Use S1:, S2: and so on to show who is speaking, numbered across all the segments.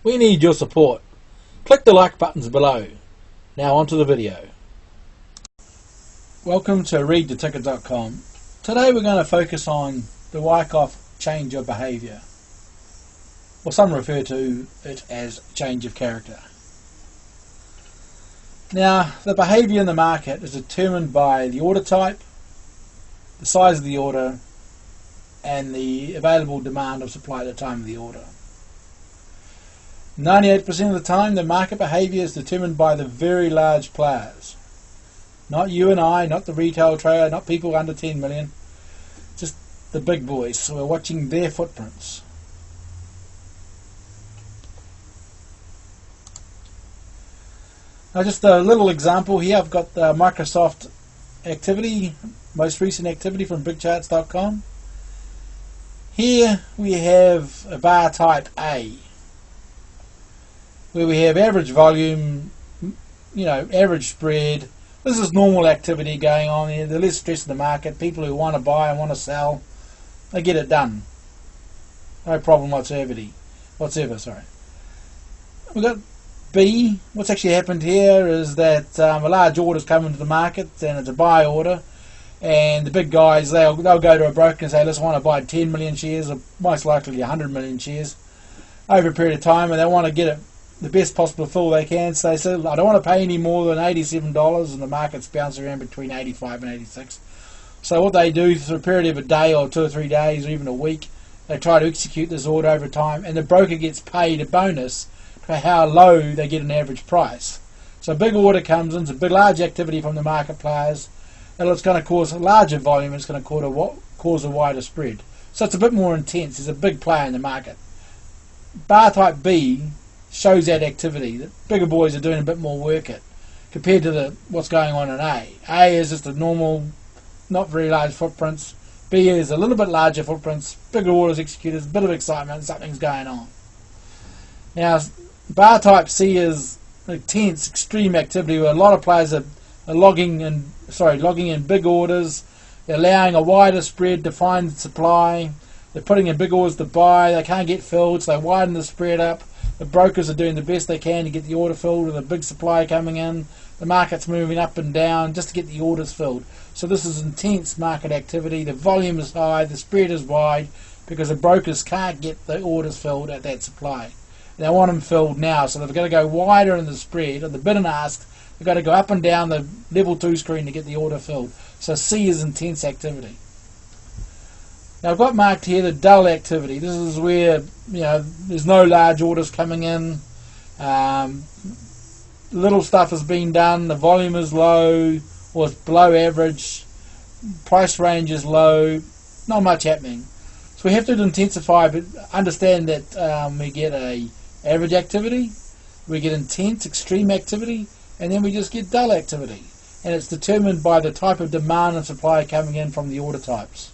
S1: We need your support. Click the like buttons below. Now onto the video. Welcome to readtheticker.com. Today we're going to focus on the Wyckoff change of behaviour. Or some refer to it as change of character. Now, the behaviour in the market is determined by the order type, the size of the order, and the available demand of supply at the time of the order. 98% of the time, the market behaviour is determined by the very large players. Not you and I, not the retail trader, not people under 10 million, just the big boys. So we're watching their footprints. Now just a little example here. I've got the Microsoft activity, most recent activity from bigcharts.com. Here we have a bar type A, where we have average volume, average spread. This is normal activity going on here. There's less stress in the market. People who want to buy and want to sell, they get it done. No problem whatsoever. We've got B. What's actually happened here is that a large order's come into the market, and it's a buy order, and the big guys, they'll go to a broker and say, listen, I want to buy 10 million shares, or most likely 100 million shares over a period of time, and they want to get it the best possible fill they can. So they say, I don't want to pay any more than $87, and the market's bouncing around between 85 and 86. So what they do for a period of a day or 2 or 3 days or even a week, they try to execute this order over time, and the broker gets paid a bonus for how low they get an average price. So a big order comes in, it's a big large activity from the market players, and it's going to cause a larger volume, it's going to cause a wider spread. So it's a bit more intense. There's a big player in the market. Bar type B shows that activity, that bigger boys are doing a bit more work compared to what's going on in A. A is just a normal, not very large footprints. B is a little bit larger footprints, bigger orders executed, a bit of excitement, something's going on. Now, bar type C is intense, extreme activity where a lot of players are logging in big orders. They're allowing a wider spread to find supply. They're putting in big orders to buy. They can't get filled, so they widen the spread up. The brokers are doing the best they can to get the order filled with a big supply coming in. The market's moving up and down just to get the orders filled. So this is intense market activity. The volume is high, the spread is wide, because the brokers can't get the orders filled at that supply. They want them filled now, so they've got to go wider in the spread, or the bid and ask. They've got to go up and down the level 2 screen to get the order filled. So C is intense activity. Now I've got marked here the dull activity. This is where there's no large orders coming in. Little stuff has been done. The volume is low or it's below average. Price range is low. Not much happening. So we have to intensify, but understand that we get a average activity, we get intense, extreme activity, and then we just get dull activity. And it's determined by the type of demand and supply coming in from the order types.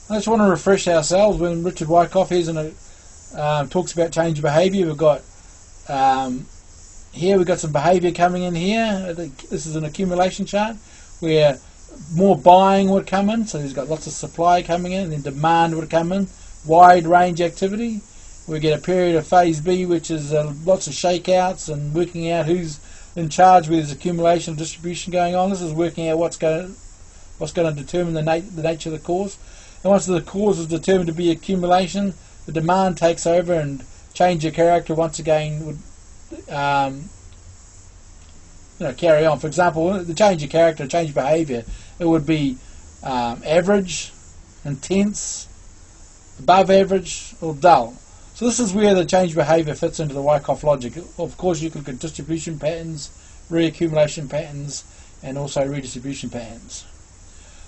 S1: I just want to refresh ourselves when Richard Wyckoff talks about change of behaviour. We've got here we've got some behaviour coming in here. This is an accumulation chart where more buying would come in, so he's got lots of supply coming in, and then demand would come in, wide range activity. We get a period of phase B, which is lots of shakeouts and working out who's in charge with his accumulation and distribution going on. This is working out what's going to determine the nature of the cause. And once the cause is determined to be accumulation, the demand takes over, and change of character once again would carry on. For example, the change of character, change of behaviour, it would be average, intense, above average, or dull. So this is where the change of behaviour fits into the Wyckoff logic. Of course, you could look at distribution patterns, reaccumulation patterns, and also redistribution patterns.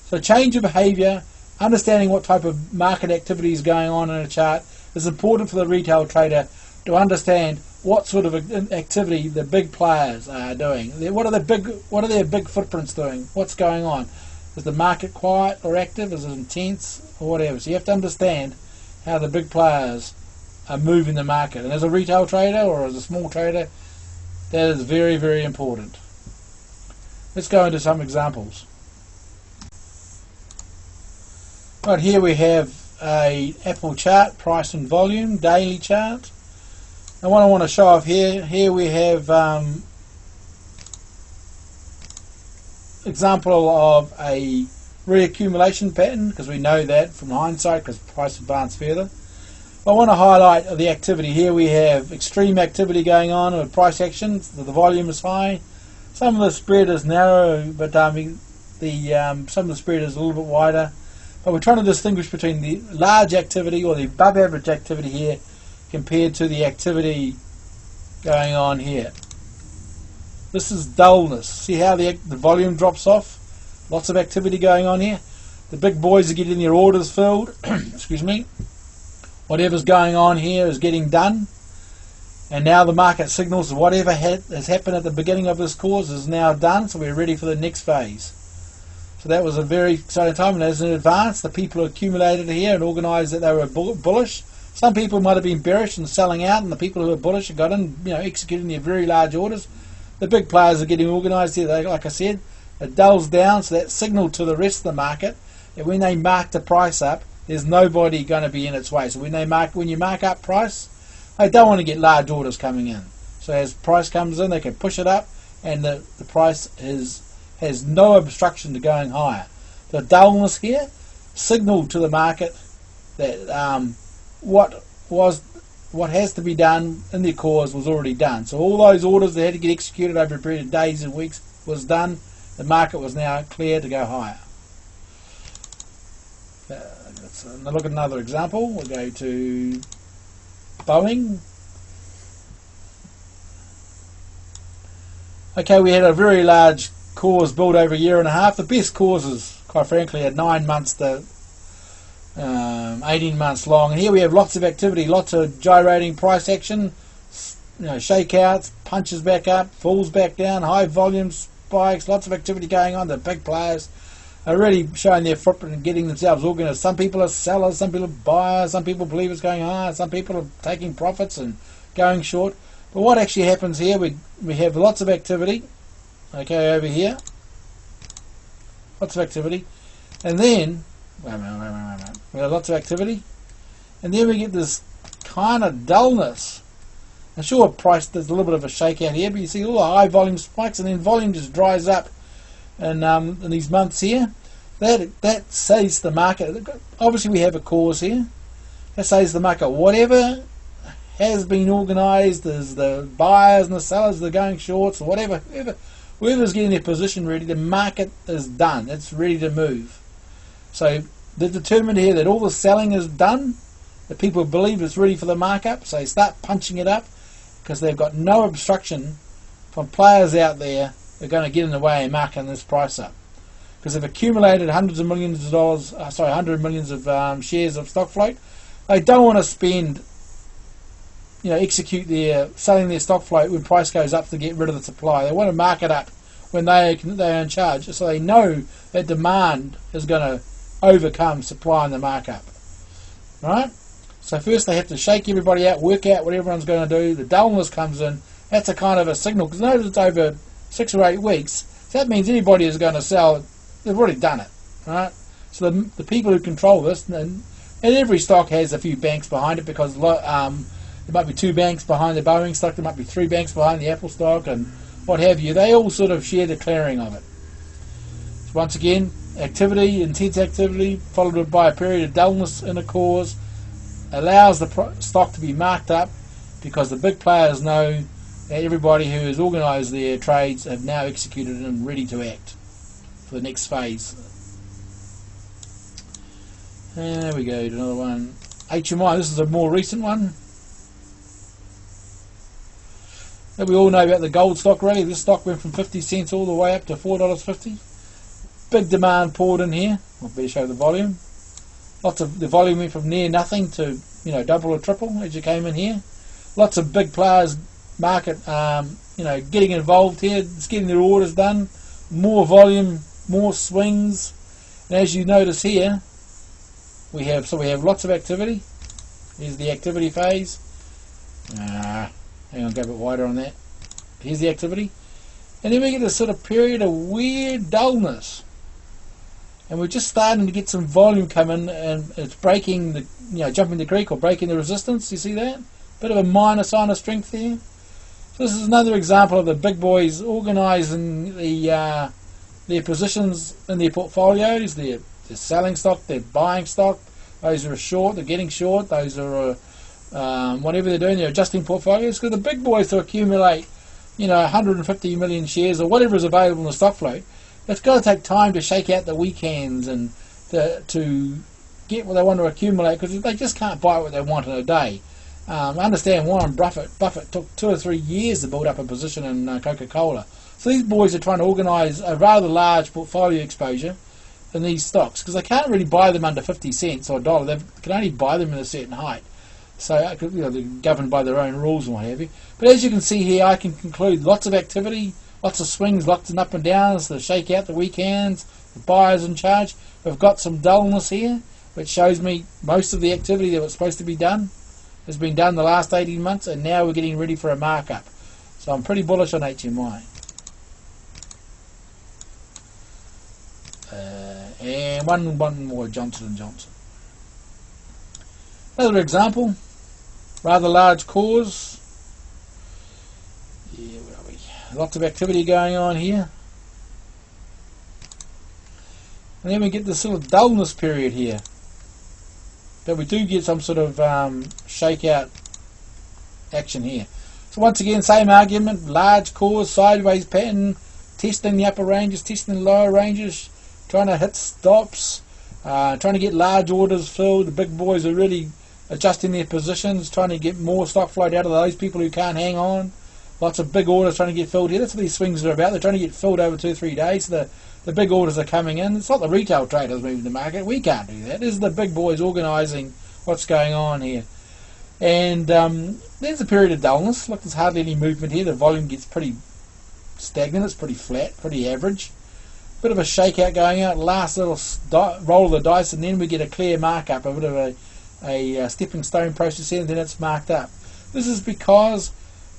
S1: So change of behaviour, understanding what type of market activity is going on in a chart, is important for the retail trader to understand what sort of activity the big players are doing. What are their big footprints doing? What's going on? Is the market quiet or active? Is it intense or whatever? So you have to understand how the big players are moving the market. And as a retail trader or as a small trader, that is very, very important. Let's go into some examples. Right, here we have a Apple chart, price and volume, daily chart. And what I want to show off here we have example of a reaccumulation pattern, because we know that from hindsight because price advanced further. I want to highlight the activity. Here we have extreme activity going on with price action, so the volume is high. Some of the spread is narrow, but some of the spread is a little bit wider. But we're trying to distinguish between the large activity or the above average activity here compared to the activity going on here. This is dullness. See how the volume drops off? Lots of activity going on here. The big boys are getting their orders filled. Excuse me. Whatever's going on here is getting done. And now the market signals whatever has happened at the beginning of this course is now done, so we're ready for the next phase. So that was a very exciting time, and as in advance, the people accumulated here and organised that they were bullish. Some people might have been bearish and selling out, and the people who are bullish have got in, executing their very large orders. The big players are getting organised here. Like I said, it dulls down, so that signal to the rest of the market that when they mark the price up, there's nobody going to be in its way. So when you mark up price, they don't want to get large orders coming in. So as price comes in, they can push it up, and the price has no obstruction to going higher. The dullness here signaled to the market that what has to be done in their cause was already done. So all those orders that had to get executed over a period of days and weeks was done. The market was now clear to go higher. Let's look at another example. We'll go to Boeing. Okay, we had a very large cause built over a year and a half. The best causes, quite frankly, are 9 months to 18 months long. And here we have lots of activity, lots of gyrating price action, shakeouts, punches back up, falls back down, high volume spikes, lots of activity going on. The big players are really showing their footprint and getting themselves organised. Some people are sellers, some people are buyers, some people believe it's going higher, some people are taking profits and going short. But what actually happens here, we have lots of activity. Okay, over here, lots of activity, and then we have lots of activity, and then we get this kind of dullness. I'm sure price does a little bit of a shakeout here, but you see all the high volume spikes, and then volume just dries up. And in these months here, that says to the market. Obviously, we have a cause here. That says to the market, whatever has been organised, as the buyers and the sellers, they're going shorts, or whatever. Whoever's getting their position ready, the market is done. It's ready to move. So they're determined here that all the selling is done. The people believe it's ready for the markup, so they start punching it up because they've got no obstruction from players out there who are going to get in the way and marking this price up. Because they've accumulated hundreds of millions of dollars, 100 millions of shares of stock float. They don't want to spend, execute their selling their stock float when price goes up to get rid of the supply. They want to mark it up when they're in charge, so they know that demand is going to overcome supply in the markup. Right? So first they have to shake everybody out, work out what everyone's going to do. The dullness comes in. That's a kind of a signal, because notice it's over 6 or 8 weeks. So that means anybody who's going to sell, they've already done it. Right? So the people who control this, and every stock has a few banks behind it, because there might be 2 banks behind the Boeing stock, there might be 3 banks behind the Apple stock, and what have you. They all sort of share the clearing of it. So once again, activity, intense activity, followed by a period of dullness in a cause, allows the stock to be marked up, because the big players know that everybody who has organised their trades have now executed and ready to act for the next phase. And there we go to another one. HMI, this is a more recent one. We all know about the gold stock rally. This stock went from 50 cents all the way up to $4.50. Big demand poured in here. I'll better show the volume. Lots of the volume went from near nothing to double or triple as you came in here. Lots of big players, market, getting involved here. It's getting their orders done. More volume, more swings. And as you notice here, we have lots of activity. Here's the activity phase. Hang on, go a bit wider on that. Here's the activity. And then we get this sort of period of weird dullness. and we're just starting to get some volume coming, and it's breaking the, jumping the creek or breaking the resistance. You see that? Bit of a minor sign of strength there. So this is another example of the big boys organising their positions in their portfolios. They're selling stock, they're buying stock. Those are short, they're getting short. Those are whatever they're doing, they're adjusting portfolios. Because the big boys, to accumulate 150 million shares or whatever is available in the stock float, it's got to take time to shake out the weak hands and to get what they want to accumulate, because they just can't buy what they want in a day. I understand Warren Buffett took 2 or 3 years to build up a position in Coca-Cola. So these boys are trying to organise a rather large portfolio exposure in these stocks, because they can't really buy them under 50 cents or a dollar. They can only buy them in a certain height. So they're governed by their own rules and what have you. But as you can see here, I can conclude lots of activity, lots of swings, lots of up and downs to shake out the weak hands, the buyers in charge. We've got some dullness here, which shows me most of the activity that was supposed to be done has been done the last 18 months, and now we're getting ready for a markup. So I'm pretty bullish on HMY. And one more, Johnson & Johnson. Another example, rather large cause. Yeah, where are we? Lots of activity going on here. And then we get this sort of dullness period here. But we do get some sort of shakeout action here. So once again, same argument, large cause, sideways pattern, testing the upper ranges, testing the lower ranges, trying to hit stops, trying to get large orders filled. The big boys are really adjusting their positions, trying to get more stock float out of those people who can't hang on. Lots of big orders trying to get filled here. That's what these swings are about. They're trying to get filled over 2 or 3 days. The big orders are coming in. It's not the retail traders moving the market. We can't do that. This is the big boys organising what's going on here. And there's a period of dullness. Look, there's hardly any movement here. The volume gets pretty stagnant. It's pretty flat, pretty average. Bit of a shakeout going out. Last little roll of the dice, and then we get a clear markup, a bit of a stepping stone process here, and then it's marked up. This is because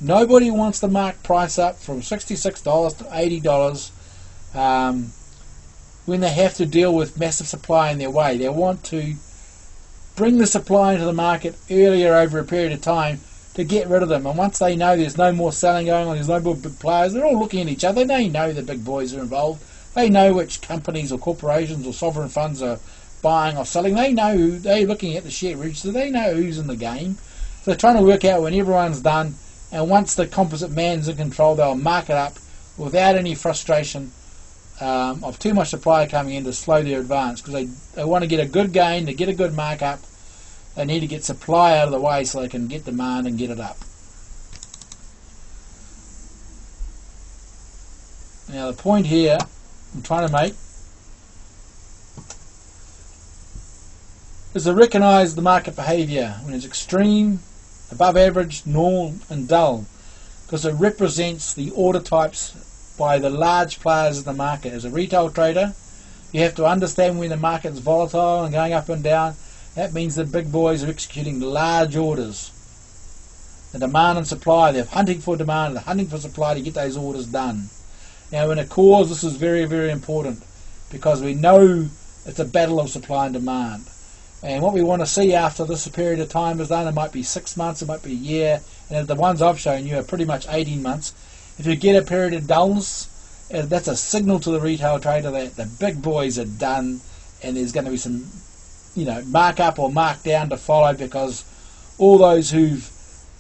S1: nobody wants to mark price up from $66 to $80 when they have to deal with massive supply in their way. They want to bring the supply into the market earlier over a period of time to get rid of them. And once they know there's no more selling going on, there's no more big players, they're all looking at each other. They know the big boys are involved. They know which companies or corporations or sovereign funds are buying or selling. They know who, they're looking at the share register. They know who's in the game. So they're trying to work out when everyone's done, and once the composite man's in control, they'll mark it up without any frustration of too much supply coming in to slow their advance, because they want to get a good gain, to get a good markup. They need to get supply out of the way so they can get demand and get it up. Now the point here I'm trying to make is to recognise the market behaviour when it's extreme, above average, normal and dull, because it represents the order types by the large players in the market. As a retail trader, you have to understand when the market is volatile and going up and down. That means the big boys are executing large orders. The demand and supply, they're hunting for demand, they're hunting for supply to get those orders done. Now in a cause, this is very, very important, because we know it's a battle of supply and demand. And what we want to see after this period of time is done, it might be 6 months, it might be a year, and the ones I've shown you are pretty much 18 months. If you get a period of dullness, that's a signal to the retail trader that the big boys are done, and there's going to be some, mark up or mark down to follow, because all those who've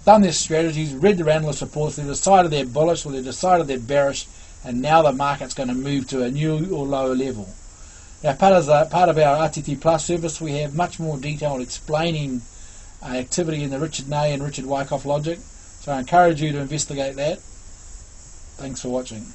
S1: done their strategies, read their analyst reports, they've decided they're bullish or they've decided they're bearish, and now the market's going to move to a new or lower level. Now, part of our RTT Plus service, we have much more detail explaining activity in the Richard Ney and Richard Wyckoff logic. So I encourage you to investigate that. Thanks for watching.